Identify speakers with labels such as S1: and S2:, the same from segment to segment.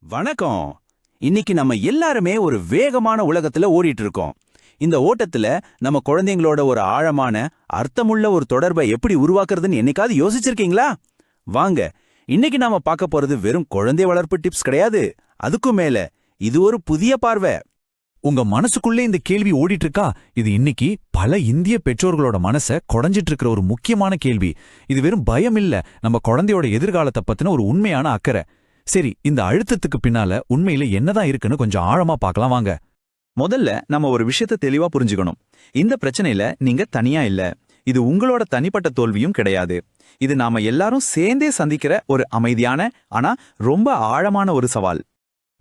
S1: வணக்கம். இன்னைக்கு நம்ம எல்லாருமே ஒரு வேகமான உலகத்துல ஓடிட்டு இருக்கோம். இந்த ஓட்டத்துல நம்ம குழந்தைங்களோட ஒரு ஆழமான அர்த்தமுள்ள ஒரு தொடர்பை எப்படி உருவாக்குறதுன்னு என்னைக்காவது யோசிச்சிருக்கீங்களா? வாங்க, இன்னைக்கு நாம பார்க்க போறது வெறும் குழந்தை வளர்ப்பு டிப்ஸ் கிடையாது. அதுக்கும் மேல இது ஒரு புதிய பார்வை.
S2: உங்க மனசுக்குள்ளே இந்த கேள்வி ஓடிட்டு இருக்கா? இது இன்னைக்கு பல இந்திய பெற்றோர்களோட மனச குடைஞ்சிட்டு இருக்கிற ஒரு முக்கியமான கேள்வி. இது வெறும் பயம் இல்ல, நம்ம குழந்தையோட எதிர்காலத்தை பத்தின ஒரு உண்மையான அக்கறை. சரி, இந்த அழுத்தத்துக்கு பின்னால உண்மையில என்னதான் இருக்குன்னு கொஞ்சம் ஆழமா பார்க்கலாம் வாங்க.
S3: முதல்ல நம்ம ஒரு விஷயத்தை தெளிவா புரிஞ்சுக்கணும். இந்த பிரச்சனையில நீங்க தனியா இல்ல. இது உங்களோட தனிப்பட்ட தோல்வியும் கிடையாது. இது நாம எல்லாரும் சேர்ந்தே சந்திக்கிற ஒரு அமைதியான ஆனா ரொம்ப ஆழமான ஒரு சவால்.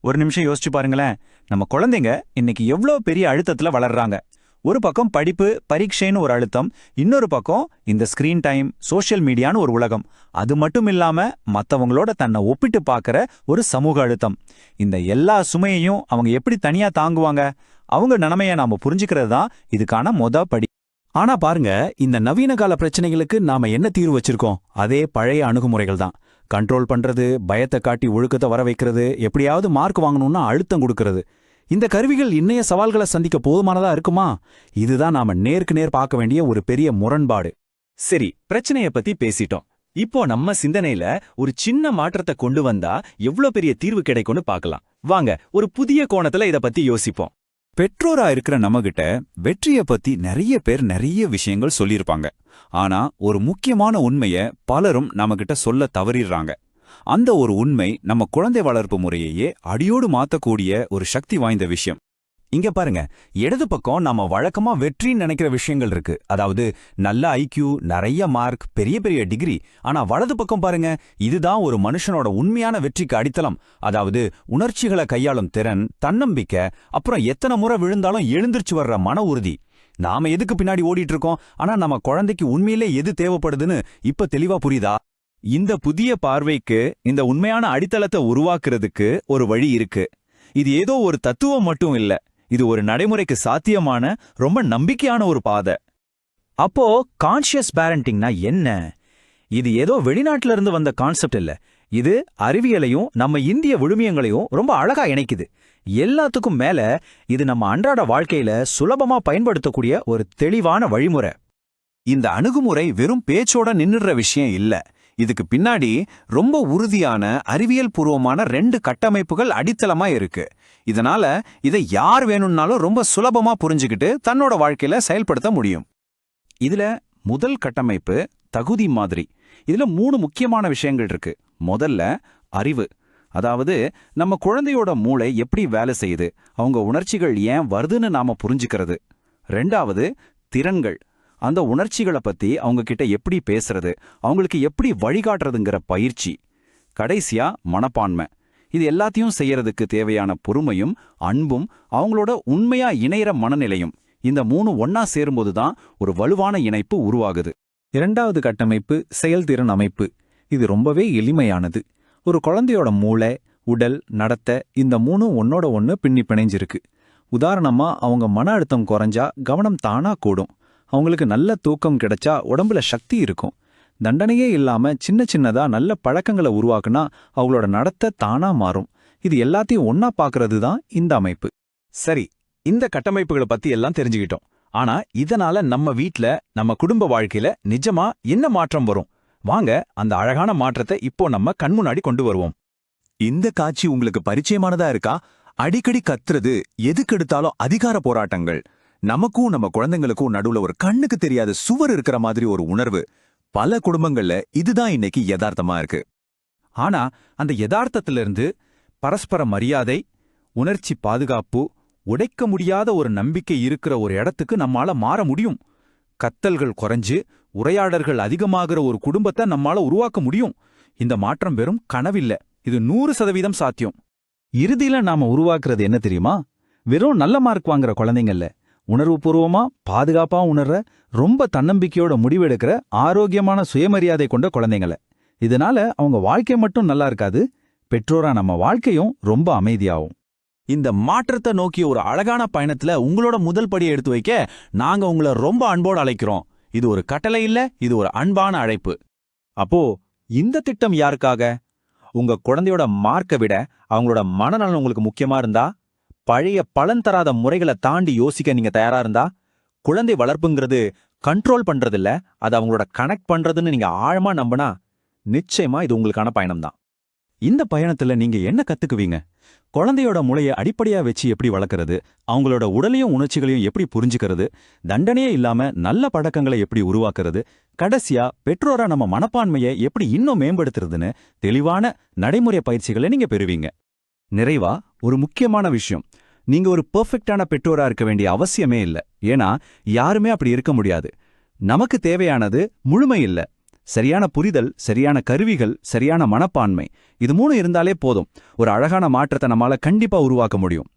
S3: ஒரு நிமிஷம் யோசிச்சு பாருங்களேன். நம்ம குழந்தைங்க இன்னைக்கு எவ்வளோ பெரிய அழுத்தத்துல வளர்றாங்க. ஒரு பக்கம் படிப்பு பரீட்சைன்னு ஒரு அழுத்தம், இன்னொரு பக்கம் இந்த ஸ்கிரீன் டைம் சோஷியல் மீடியான்னு ஒரு உலகம். அது மட்டும் இல்லாம மத்தவங்களோட தன்னை ஒப்பிட்டு பார்க்கற ஒரு சமூக அழுத்தம். இந்த எல்லா சுமையையும் அவங்க எப்படி தனியா தாங்குவாங்க? அவங்க நிலைமைய நாம புரிஞ்சுக்கிறது தான் இதுக்கான படி.
S1: ஆனா பாருங்க, இந்த நவீன கால பிரச்சனைகளுக்கு நாம என்ன தீர்வு வச்சிருக்கோம்? அதே பழைய அணுகுமுறைகள் தான். கண்ட்ரோல் பண்றது, பயத்தை காட்டி ஒழுக்கத்தை வர வைக்கிறது, எப்படியாவது மார்க் வாங்கணும்னா அழுத்தம் கொடுக்கறது. இந்த கருவிகள் இன்னைய சவால்களை சந்திக்க போதுமானதா இருக்குமா? இதுதான் நாம நேருக்கு நேர் பார்க்க வேண்டிய ஒரு பெரிய முரண்பாடு.
S3: சரி, பிரச்சனைய பத்தி பேசிட்டோம். இப்போ நம்ம சிந்தனையில ஒரு சின்ன மாற்றத்தை கொண்டு வந்தா எவ்வளோ பெரிய தீர்வு கிடைக்கும்னு பார்க்கலாம். வாங்க, ஒரு புதிய கோணத்துல இத பத்தி யோசிப்போம்.
S1: பெற்றோரா இருக்கிற நம்மகிட்ட வெற்றிய பத்தி நிறைய பேர் நிறைய விஷயங்கள் சொல்லியிருப்பாங்க. ஆனா ஒரு முக்கியமான உண்மைய பலரும் நம்மகிட்ட சொல்ல தவறிடுறாங்க. அந்த ஒரு உண்மை நம்ம குழந்தை வளர்ப்பு முறையையே அடியோடு மாத்தக்கூடிய ஒரு சக்தி வாய்ந்த விஷயம். இங்க பாருங்க, இடது பக்கம் நாம வழக்கமா வெற்றின்னு நினைக்கிற விஷயங்கள் இருக்கு. அதாவது நல்ல ஐக்யூ, நிறைய மார்க், பெரிய பெரிய டிகிரி. ஆனா வலது பக்கம் பாருங்க, இதுதான் ஒரு மனுஷனோட உண்மையான வெற்றிக்கு அடித்தளம். அதாவது உணர்ச்சிகளை கையாளும் திறன், தன்னம்பிக்கை, அப்புறம் எத்தனை முறை விழுந்தாலும் எழுந்திருச்சு வர்ற மன உறுதி. நாம எதுக்கு பின்னாடி ஓடிட்டு இருக்கோம்? ஆனா நம்ம குழந்தைக்கு உண்மையிலே எது தேவைப்படுதுன்னு இப்ப தெளிவா புரியுதா?
S3: இந்த புதிய பார்வைக்கு, இந்த உண்மையான அடித்தளத்தை உருவாக்குறதுக்கு ஒரு வழி இருக்கு. இது ஏதோ ஒரு தத்துவம் மட்டும் இல்ல. இது ஒரு நடைமுறைக்கு சாத்தியமான ரொம்ப நம்பிக்கையான ஒரு பாதை. அப்போ கான்ஷியஸ் பேரண்டிங்னா என்ன? இது ஏதோ வெளிநாட்டுல இருந்து வந்த கான்செப்ட் இல்ல. இது அறிவியலையும் நம்ம இந்திய விழுமியங்களையும் ரொம்ப அழகா இணைக்குது. எல்லாத்துக்கும் மேல இது நம்ம அன்றாட வாழ்க்கையில சுலபமா பயன்படுத்தக்கூடிய ஒரு தெளிவான வழிமுறை.
S1: இந்த அணுகுமுறை வெறும் பேச்சோட நின்னுடுற விஷயம் இல்ல. இதுக்கு பின்னாடி ரொம்ப உறுதியான அறிவியல் பூர்வமான 2 கட்டமைப்புகள் அடித்தளமா இருக்கு. இதனால இதை யார் வேணும்னாலும் ரொம்ப சுலபமா புரிஞ்சுக்கிட்டு தன்னோட வாழ்க்கையில செயல்படுத்த முடியும். இதுல முதல் கட்டமைப்பு தகுதி மாதிரி. இதுல 3 முக்கியமான விஷயங்கள் இருக்கு. முதல்ல அறிவு. அதாவது நம்ம குழந்தையோட மூளை எப்படி வேலை செய்யுது, அவங்க உணர்ச்சிகள் ஏன் வருதுன்னு நாம புரிஞ்சுக்கிறது. 2வது திறன்கள். அந்த உணர்ச்சிகளை பத்தி அவங்க கிட்ட எப்படி பேசுறது, அவங்களுக்கு எப்படி வழிகாட்டுறதுங்கிற பயிற்சி. கடைசியா மனப்பான்மை. இது எல்லாத்தையும் செய்யறதுக்கு தேவையான பொறுமையும் அன்பும் அவங்களோட உண்மையா இணையிற மனநிலையும். இந்த 3 ஒன்னா சேரும்போது தான் ஒரு வலுவான இணைப்பு உருவாகுது.
S3: 2வது கட்டமைப்பு செயல்திறன் அமைப்பு. இது ரொம்பவே எளிமையானது. ஒரு குழந்தையோட மூளை, உடல், நடத்தை, இந்த 3 ஒன்னோட ஒன்று பின்னி பிணைஞ்சிருக்கு. உதாரணமா, அவங்க மன அழுத்தம் குறைஞ்சா கவனம் தானா கூடும். அவங்களுக்கு நல்ல தூக்கம் கிடைச்சா உடம்புல சக்தி இருக்கும். தண்டனையே இல்லாம சின்ன சின்னதா நல்ல பழக்கங்களை உருவாக்குனா அவங்களோட நடத்தை தானா மாறும். இது எல்லாத்தையும் ஒன்னா பார்க்கறது தான் இந்த அமைப்பு.
S1: சரி, இந்த கட்டமைப்புகளை பத்தி எல்லாம் தெரிஞ்சுக்கிட்டோம். ஆனா இதனால நம்ம வீட்ல, நம்ம குடும்ப வாழ்க்கையில நிஜமா என்ன மாற்றம் வரும்? வாங்க, அந்த அழகான மாற்றத்தை இப்போ நம்ம கண்முன்னாடி கொண்டு வருவோம்.
S2: இந்த காட்சி உங்களுக்கு பரிச்சயமானதா இருக்கா? அடிக்கடி கத்துறது, எதுக்கெடுத்தாலும் அதிகார போராட்டங்கள். நமக்கும் நம்ம குழந்தைங்களுக்கும் நடுவுல ஒரு கண்ணுக்கு தெரியாத சுவர் இருக்கிற மாதிரி ஒரு உணர்வு. பல குடும்பங்கள்ல இதுதான் இன்னைக்கு யதார்த்தமா இருக்கு.
S1: ஆனா அந்த யதார்த்தத்திலிருந்து பரஸ்பர மரியாதை, உணர்ச்சி பாதுகாப்பு, உடைக்க முடியாத ஒரு நம்பிக்கை இருக்கிற ஒரு இடத்துக்கு நம்மால மாற முடியும். கத்தல்கள் குறைஞ்சு உரையாடல்கள் அதிகமாகிற ஒரு குடும்பத்தை நம்மால உருவாக்க முடியும். இந்த மாற்றம் வெறும் கனவில்ல, இது 100% சாத்தியம்.
S3: இறுதியில நாம உருவாக்குறது என்ன தெரியுமா? வெறும் நல்ல மார்க் வாங்குற குழந்தைங்கல்ல, உணர்வுபூர்வமா பாதுகாப்பா உணர்ற, ரொம்ப தன்னம்பிக்கையோட முடிவெடுக்கிற ஆரோக்கியமான சுயமரியாதை கொண்ட குழந்தைங்கள. இதனால அவங்க வாழ்க்கை மட்டும் நல்லா இருக்காது, பெற்றோரா நம்ம வாழ்க்கையும் ரொம்ப அமைதியாகும்.
S1: இந்த மாற்றத்தை நோக்கிய ஒரு அழகான பயணத்துல உங்களோட முதல் படியை எடுத்து வைக்க நாங்க உங்களை ரொம்ப அன்போடு அழைக்கிறோம். இது ஒரு கட்டளை இல்ல, இது ஒரு அன்பான அழைப்பு. அப்போ இந்த திட்டம் யாருக்காக? உங்க குழந்தையோட மார்க்கை விட அவங்களோட மனநலன் உங்களுக்கு முக்கியமா இருந்தா, பழைய பலன் தராத முறைகளை தாண்டி யோசிக்க நீங்க தயாரா இருந்தா, குழந்தை வளர்ப்புங்கிறது கண்ட்ரோல் பண்றதில்ல, அது அவங்களோட கனெக்ட் பண்றதுன்னு நீங்க ஆழமா நம்பினா, நிச்சயமா இது உங்களுக்கான பயணம்தான்.
S2: இந்த பயணத்துல நீங்க என்ன கத்துக்குவீங்க? குழந்தையோட மூளைய அடிப்படையா வச்சு எப்படி வளர்க்கறது, அவங்களோட உடலையும் உணர்ச்சிகளையும் எப்படி புரிஞ்சுக்கிறது, தண்டனையே இல்லாம நல்ல பழக்கங்களை எப்படி உருவாக்குறது, கடைசியா பெற்றோரா நம்ம மனப்பான்மையை எப்படி இன்னும் மேம்படுத்துறதுன்னு தெளிவான நடைமுறை பயிற்சிகளை நீங்க பெறுவீங்க. நிறைவா ஒரு முக்கியமான விஷயம், நீங்க ஒரு பெர்ஃபெக்ட்டான பெற்றோரா இருக்க வேண்டிய அவசியமே இல்ல. ஏன்னா யாருமே அப்படி இருக்க முடியாது. நமக்கு தேவையானது முழுமை இல்ல, சரியான புரிதல், சரியான கருவிகள், சரியான மனப்பான்மை, இது 3 இருந்தாலே போதும். ஒரு அழகான மாற்றத்தை நம்மால கண்டிப்பா உருவாக்க முடியும்.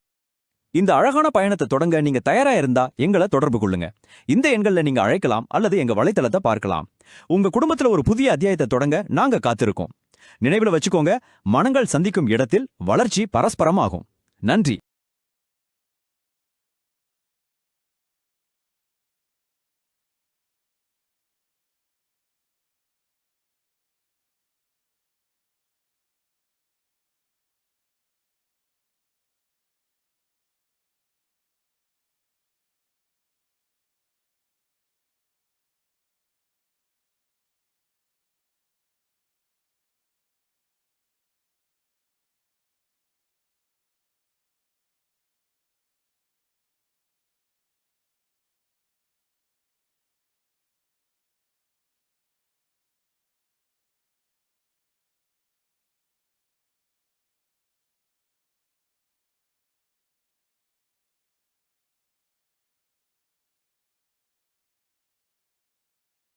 S2: இந்த அழகான பயணத்தை தொடங்க நீங்க தயாரா இருந்தா எங்களை தொடர்பு கொள்ளுங்க. இந்த எண்கள்ல நீங்க அழைக்கலாம் அல்லது எங்க வலைத்தளத்தை பார்க்கலாம். உங்க குடும்பத்துல ஒரு புதிய அத்தியாயத்தை தொடங்க நாங்க காத்திருக்கோம். நினைவுல வச்சுக்கோங்க, மனங்கள் சந்திக்கும் இடத்தில் வளர்ச்சி பரஸ்பரமாகும். நன்றி.